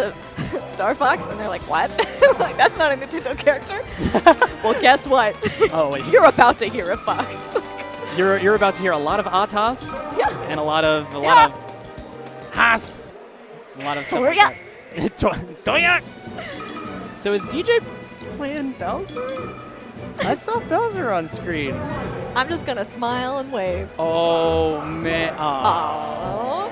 of Star Fox? And they're like, what? Like, that's not a Nintendo character. Well, guess what? Oh, wait. You're about to hear a fox. You're about to hear a lot of atas. Yeah. And a lot of has. A lot of stuff like Toya. that. Toya. So is DJ playing Bowser? I saw Bowser on screen. I'm just gonna smile and wave. Oh man. Aww.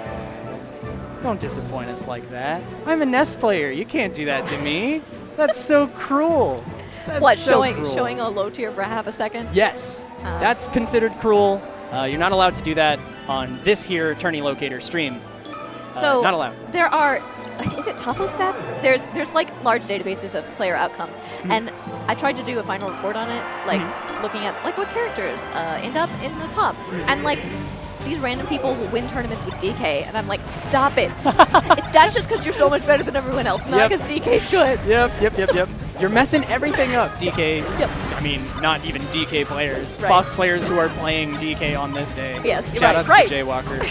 Don't disappoint us like that. I'm a NES player. You can't do that to me. That's so cruel. That's What, so showing cruel. showing a low tier for half a second? Yes. That's considered cruel. You're not allowed to do that on this here Tourney Locator stream. So not allowed. There are, is it Tafo stats? There's like large databases of player outcomes, and I tried to do a final report on it, like looking at like what characters end up in the top, and like these random people will win tournaments with DK, and I'm like, stop it! That's just because you're so much better than everyone else, not because DK's good. Yep. You're messing everything up, DK. Yep. I mean, not even DK players. Right. Fox players who are playing DK on this day. Yes, Shout out right. to Jaywalker.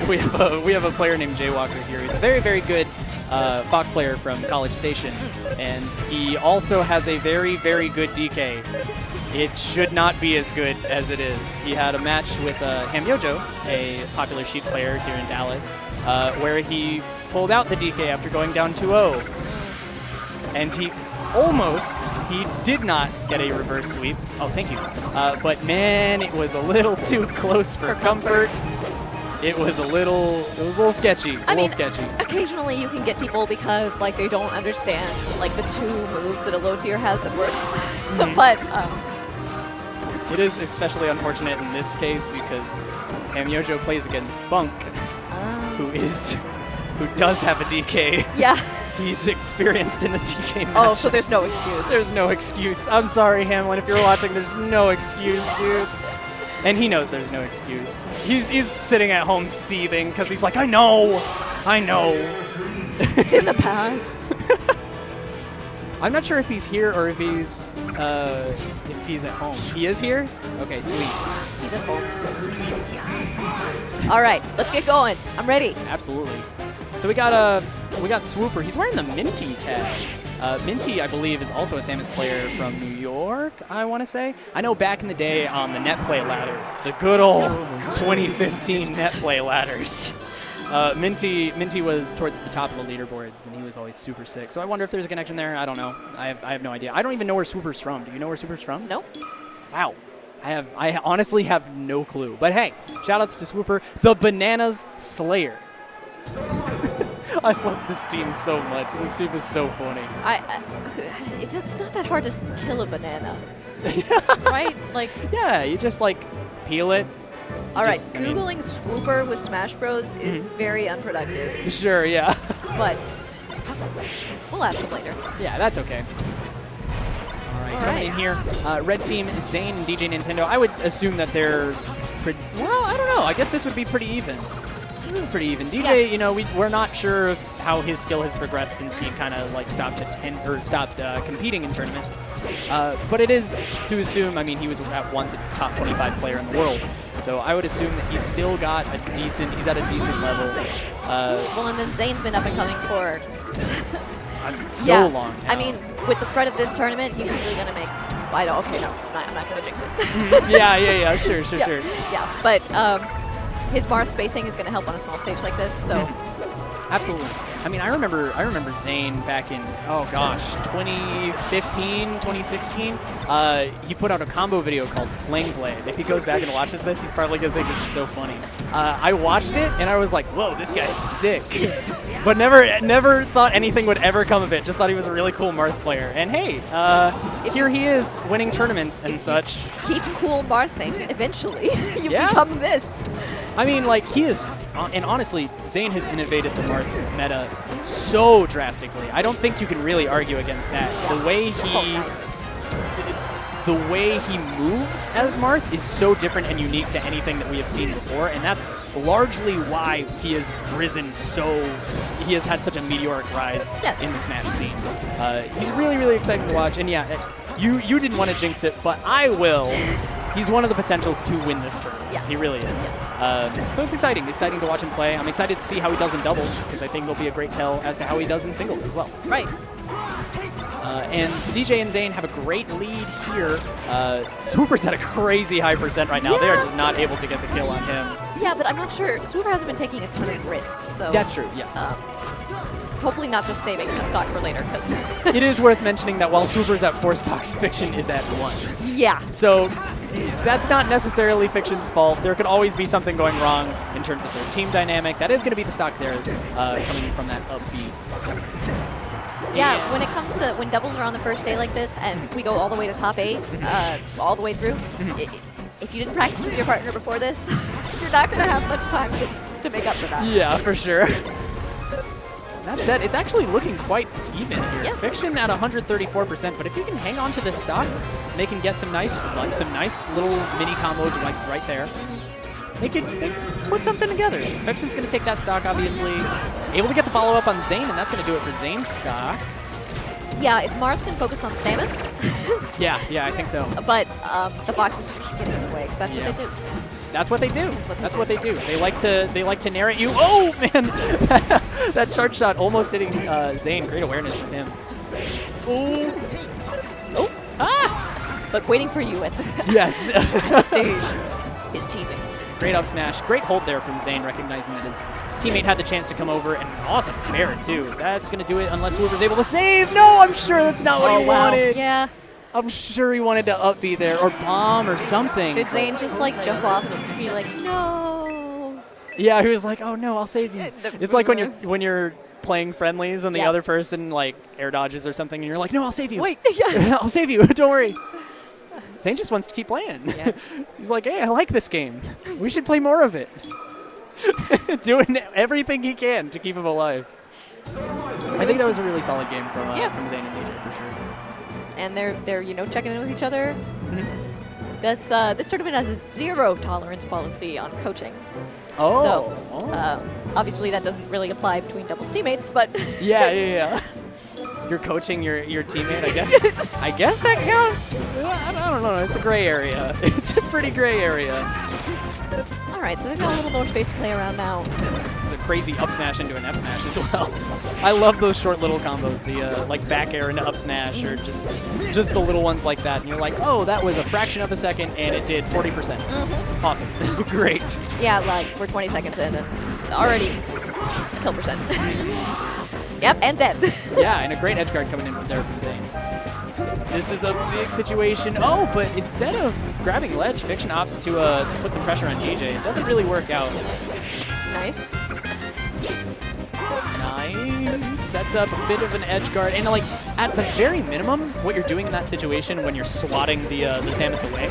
We have a player named Jaywalker here. He's a very, very good Fox player from College Station, and he also has a very, very good DK. It should not be as good as it is. He had a match with Hamyojo, a popular Sheik player here in Dallas, where he pulled out the DK after going down 2-0. And he did not get a reverse sweep. Oh, thank you. But man, it was a little too close for comfort. It was a little sketcy. Sketchy. Occasionally you can get people because like they don't understand like the two moves that a low tier has that works. But it is especially unfortunate in this case because Hamyojo plays against Bunk, who does have a DK. Yeah. He's experienced in the DK match. Oh, so there's no excuse. There's no excuse. I'm sorry, Hamlin, if you're watching, there's no excuse, dude. And he knows there's no excuse. He's sitting at home seething because he's like, I know. It's in the past. I'm not sure if he's here or if he's at home. He is here? Okay, sweet. He's at home. All right, let's get going. I'm ready. Absolutely. So we got Swooper. He's wearing the Minty tag. Minty, I believe, is also a Samus player from New York, I want to say. I know back in the day on the net play ladders, the good old 2015 net play ladders, Minty was towards the top of the leaderboards, and he was always super sick. So I wonder if there's a connection there. I don't know. I have no idea. I don't even know where Swooper's from. Do you know where Swooper's from? Nope. Wow. I honestly have no clue. But hey, shout-outs to Swooper, the Bananas Slayer. I love this team so much. This team is so funny. It's not that hard to kill a banana, right? Like. Yeah, you just like peel it. All right, Googling Swooper with Smash Bros is very unproductive. Sure, yeah. But we'll ask him later. Yeah, that's okay. All right, coming in here, red team, Zain and DJ Nintendo. I would assume that they're well, I don't know. I guess this would be pretty even. This is pretty even. DJ, yeah. You know, we're not sure of how his skill has progressed since he kind of like stopped competing in tournaments. But it is to assume. I mean, he was at once a top 25 player in the world, so I would assume that he's still got a decent. He's at a decent level. Well, and then Zane's been up and coming for so long. Now. I mean, with the spread of this tournament, he's usually going to make. Okay, no, I'm not going to jinx it. Yeah. Sure. Yeah, but. His Marth spacing is going to help on a small stage like this, so. Absolutely. I mean, I remember Zain back in, 2015, 2016. He put out a combo video called Sling Blade. If he goes back and watches this, he's probably going to think this is so funny. I watched it, and I was like, whoa, this guy's sick. But never thought anything would ever come of it. Just thought he was a really cool Marth player. And hey, here he is winning tournaments and such. Keep cool Marthing, eventually you become this. I mean, like, he is, and honestly, Zain has innovated the Marth meta so drastically. I don't think you can really argue against that. Yeah. The way he moves as Marth is so different and unique to anything that we have seen before, and that's largely why he has he has had such a meteoric rise in the Smash scene. He's really, really exciting to watch, and yeah, you didn't want to jinx it, but I will. he's one of the potentials to win this tournament. Yeah. He really is. So it's exciting. Exciting to watch him play. I'm excited to see how he does in doubles, because I think it'll be a great tell as to how he does in singles as well. Right. And DJ and Zain have a great lead here. Swooper's at a crazy high percent right now. Yeah. They are just not able to get the kill on him. Yeah, but I'm not sure. Swooper hasn't been taking a ton of risks, so... That's true, yes. Hopefully not just saving a stock for later, because... It is worth mentioning that while Swooper's at 4 stocks, Fiction is at 1. Yeah. So that's not necessarily Fiction's fault. There could always be something going wrong in terms of their team dynamic. That is going to be the stock there coming in from that upbeat. Yeah, when it comes to when doubles are on the first day like this and we go all the way to top 8, all the way through, if you didn't practice with your partner before this, you're not going to have much time to make up for that. Yeah, for sure. That said, it's actually looking quite even here. Yeah. Fiction at 134%, but if you can hang on to this stock, they can get some nice little mini combos right there. They could put something together. Fiction's going to take that stock, obviously. Able to get the follow-up on Zain, and that's going to do it for Zain's stock. Yeah, if Marth can focus on Samus. Yeah, I think so. But the Foxes just keep getting in the way, because that's what they do. That's what they do. That's what they do. They like to narrate you. Oh man, that charge shot almost hitting Zain. Great awareness from him. Oh. Ah! But waiting for you at the Yes. stage, his teammate. Great up smash. Great hold there from Zain, recognizing that his teammate had the chance to come over, and an awesome fair too. That's gonna do it unless Swooper's able to save. No, I'm sure that's not what he wanted. Yeah. I'm sure he wanted to up B there or bomb or something. Did Zain just like jump off just to be like, no? Yeah, he was like, oh no, I'll save you. It's like when you're playing friendlies and the other person like air dodges or something, and you're like, no, I'll save you. Wait, yeah. I'll save you. Don't worry. Zain just wants to keep playing. Yeah. He's like, hey, I like this game. We should play more of it. Doing everything he can to keep him alive. I think that was a really solid game from Zain and DJ for sure. And they're checking in with each other. This tournament has a 0 tolerance policy on coaching. Oh. So obviously that doesn't really apply between doubles teammates, but yeah. You're coaching your teammate, I guess. I guess that counts. I don't know. It's a gray area. It's a pretty gray area. All right, so they've got a little more space to play around now. It's a crazy up smash into an F smash as well. I love those short little combos, the like back air into up smash, or just the little ones like that. And you're like, oh, that was a fraction of a second, and it did 40%. Awesome. Great. Yeah, like we're 20 seconds in, and already kill percent. Yep, and dead. Yeah, and a great edge guard coming in from there from Zain. This is a big situation. Oh, but instead of grabbing ledge, Fiction opts to put some pressure on DJ. It doesn't really work out. Nice. Nice. Sets up a bit of an edge guard. And like at the very minimum, what you're doing in that situation when you're swatting the Samus away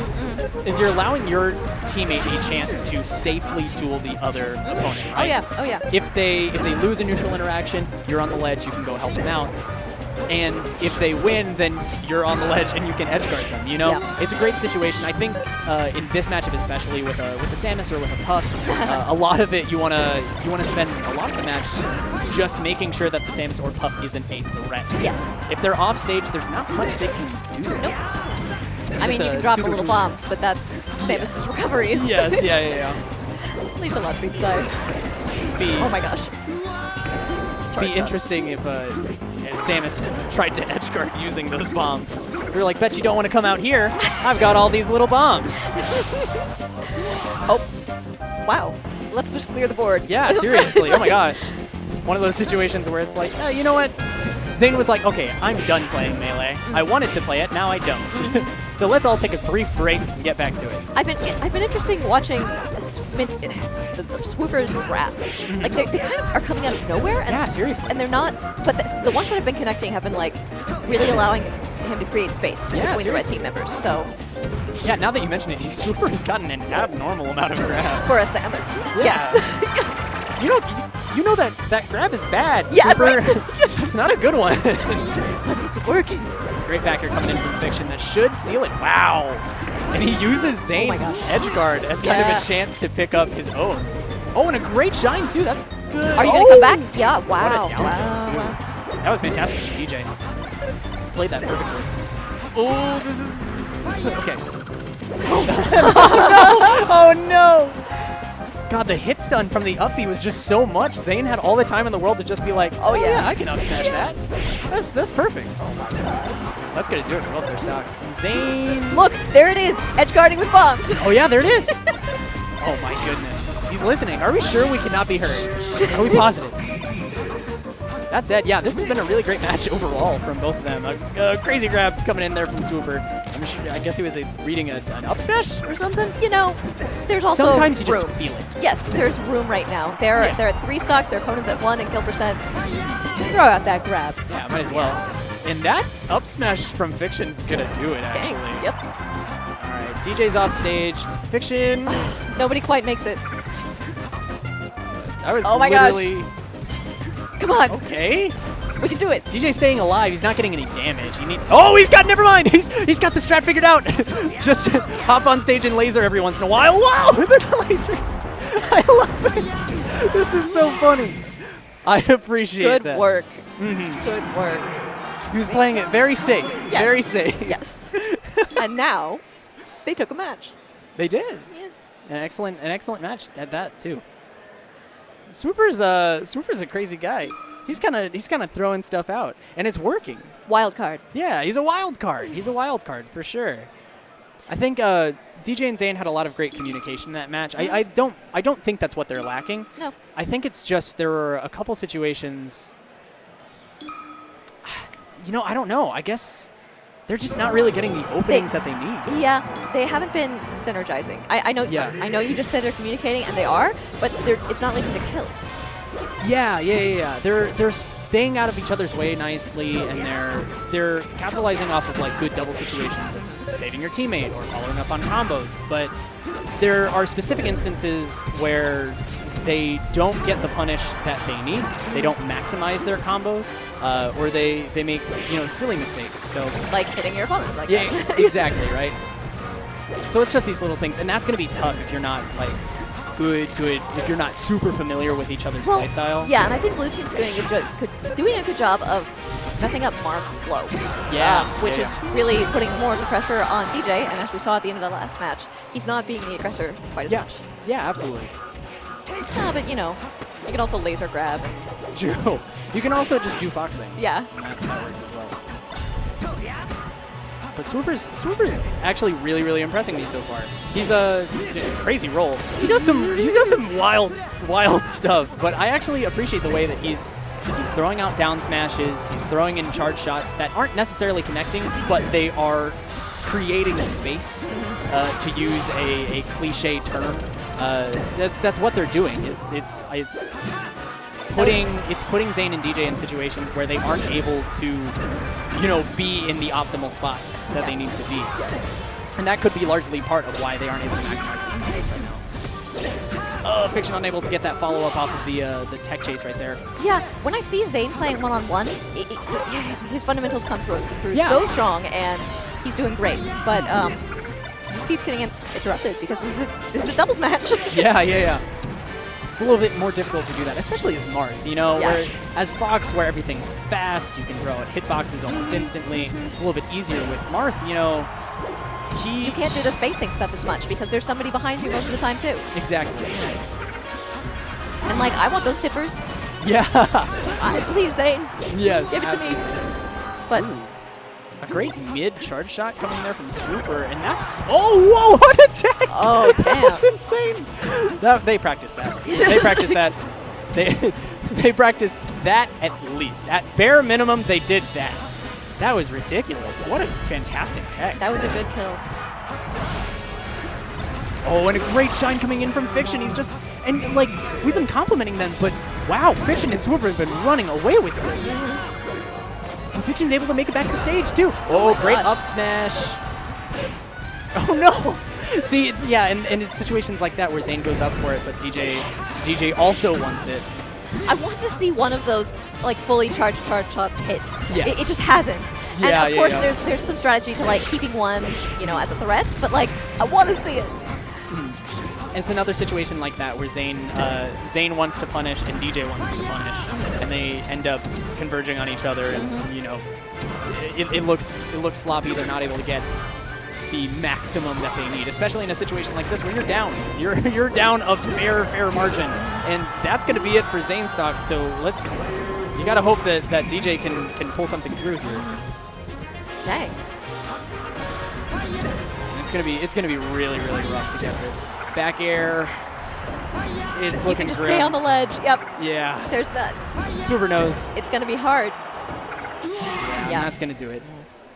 is you're allowing your teammate a chance to safely duel the other opponent. Right? Oh yeah. If they lose a neutral interaction, you're on the ledge, you can go help them out. And if they win, then you're on the ledge and you can edge guard them. Yeah. It's a great situation. I think in this matchup, especially with the Samus or with a Puff, a lot of it you wanna spend a lot of the match just making sure that the Samus or Puff isn't a threat. Yes. If they're off stage, there's not much they can do. Nope. I mean, you can drop the little bombs, but that's Samus's recoveries. Yes. Yeah. Leaves a lot to be desired. Oh my gosh. Be interesting if Samus tried to edge guard using those bombs. They're like, bet you don't want to come out here. I've got all these little bombs. Oh, wow. Let's just clear the board. Yeah, seriously. Oh my gosh. One of those situations where it's like, oh, you know what? Zain was like, okay, I'm done playing Melee. I wanted to play it, now I don't. So let's all take a brief break and get back to it. I've been interested watching the Swooper's grabs. Like they kind of are coming out of nowhere. And, yeah, seriously. And they're not, but the ones that have been connecting have been like really allowing him to create space between the red team members. So. Yeah, now that you mention it, Swooper has gotten an abnormal amount of grabs. For a Samus. Yeah. Yes. You know that grab is bad. Yeah, Swooper. right. It's not a good one. But it's working. Great back air coming in from Fiction that should seal it. Wow. And he uses Zane's edge guard as kind of a chance to pick up his own. Oh, and a great shine too. That's good. Are you going to come back? Yeah, wow. What a down tilt, too. Wow. That was fantastic from DJ. Played that perfectly. Oh, this is... Okay. Oh no! God, the hit stun from the up B was just so much. Zain had all the time in the world to just be like, oh yeah, I can up smash that. That's perfect. That's gonna do it for both their stocks. And Zain. Look, there it is, edge guarding with bombs. Oh yeah, there it is. Oh my goodness. He's listening. Are we sure we cannot be heard? Are we positive? That said, yeah, this has been a really great match overall from both of them. A crazy grab coming in there from Swooper. I guess he was reading an up smash or something. You know, there's also sometimes you room. just feel it. Yes, there's room right now. They're at 3 stocks, their opponent's at 1 in kill percent. Throw out that grab. Yeah, might as well. And that up smash from Fiction's gonna do it, actually. Dang. Yep. All right, DJ's off stage. Fiction. Nobody quite makes it. I was Oh my literally... gosh. Come on. Okay. We can do it. DJ's staying alive. He's not getting any damage. Oh, he's got. Never mind. He's got the strat figured out. Just hop on stage and laser every once in a while. Wow, the lasers. I love this. This is so funny. I appreciate that. Good work. Mm-hmm. Good work. He was playing it very safe. Yes. Very safe. Yes. And now they took a match. They did. Yeah. An excellent match at that too. Swooper's a crazy guy. He's kind of throwing stuff out, and it's working. Wild card. Yeah, he's a wild card. He's a wild card for sure. I think DJ and Zain had a lot of great communication in that match. I don't think that's what they're lacking. No. I think it's just there were a couple situations. You know, I don't know. I guess they're just not really getting the openings that they need. Yeah, they haven't been synergizing. I know. Yeah. I know you just said they're communicating, and they are, but it's not leading to kills. Yeah. They're staying out of each other's way nicely, and they're capitalizing off of like good double situations of saving your teammate or following up on combos. But there are specific instances where they don't get the punish that they need. They don't maximize their combos, or they make silly mistakes. So like hitting your opponent. Like yeah, that. Exactly right. So it's just these little things, and that's going to be tough if you're not like good. If you're not super familiar with each other's playstyle. Yeah, and I think Blue Team's doing a good job of messing up Marth's flow. Yeah. Which is really putting more of the pressure on DJ, and as we saw at the end of the last match, he's not being the aggressor quite as much. Yeah, absolutely. But you can also laser grab. True. You can also just do fox things. Yeah. That works as well. But Swooper's actually really impressing me so far. He's a crazy roll. He does some wild stuff, but I actually appreciate the way that he's throwing out down smashes, he's throwing in charge shots that aren't necessarily connecting, but they are creating a space, to use a cliche term. That's what they're doing. It's putting Zain and DJ in situations where they aren't able to, be in the optimal spots that they need to be. And that could be largely part of why they aren't able to maximize these combos right now. Fiction unable to get that follow-up off of the tech chase right there. Yeah, when I see Zain playing one-on-one, his fundamentals come through so strong, and he's doing great. But just keeps getting interrupted because this is a doubles match. Yeah. It's a little bit more difficult to do that, especially as Marth, where as Fox, where everything's fast, you can throw out hitboxes almost instantly. It's a little bit easier with Marth, you can't do the spacing stuff as much because there's somebody behind you most of the time too. Exactly. And I want those tippers. Yeah. Please, Zain. Yes. Give it absolutely. to me. But a great mid charge shot coming there from Swooper, and that's whoa, what a tech! Oh, damn. That's insane. They practiced that. They practiced that. They practiced that at least. At bare minimum, they did that. That was ridiculous. What a fantastic tech. That was a good kill. Oh, and a great shine coming in from Fiction. He's just, and we've been complimenting them, but wow, Fiction and Swooper have been running away with this. And Fiction's able to make it back to stage too. Oh, great up smash. Oh no. See, yeah, and it's situations like that where Zain goes up for it, but DJ also wants it. I want to see one of those fully charged shots hit. Yes. It just hasn't. Yeah, and of course there's some strategy to keeping one, as a threat, but I want to see it. It's another situation like that where Zain wants to punish and DJ wants to punish, and they end up converging on each other, and it looks sloppy. They're not able to get the maximum that they need, especially in a situation like this where you're down. You're down a fair margin, and that's going to be it for Zain stock. So you got to hope that DJ can pull something through here. Dang. And it's gonna be really rough to get this back air. It's looking You can just grim. stay on the ledge. Yep. Yeah. There's that. Swooper knows. It's going to be hard. Yeah. That's going to do it.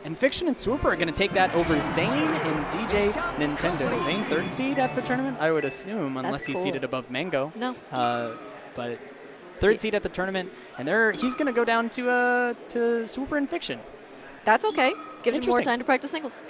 And Fiction and Swooper are going to take that over Zain and DJ Nintendo. Zain 3rd seed at the tournament, I would assume, unless he's seated above Mango. No. But 3rd seed at the tournament, and he's going to go down to Swooper and Fiction. That's okay. Gives him more time to practice singles.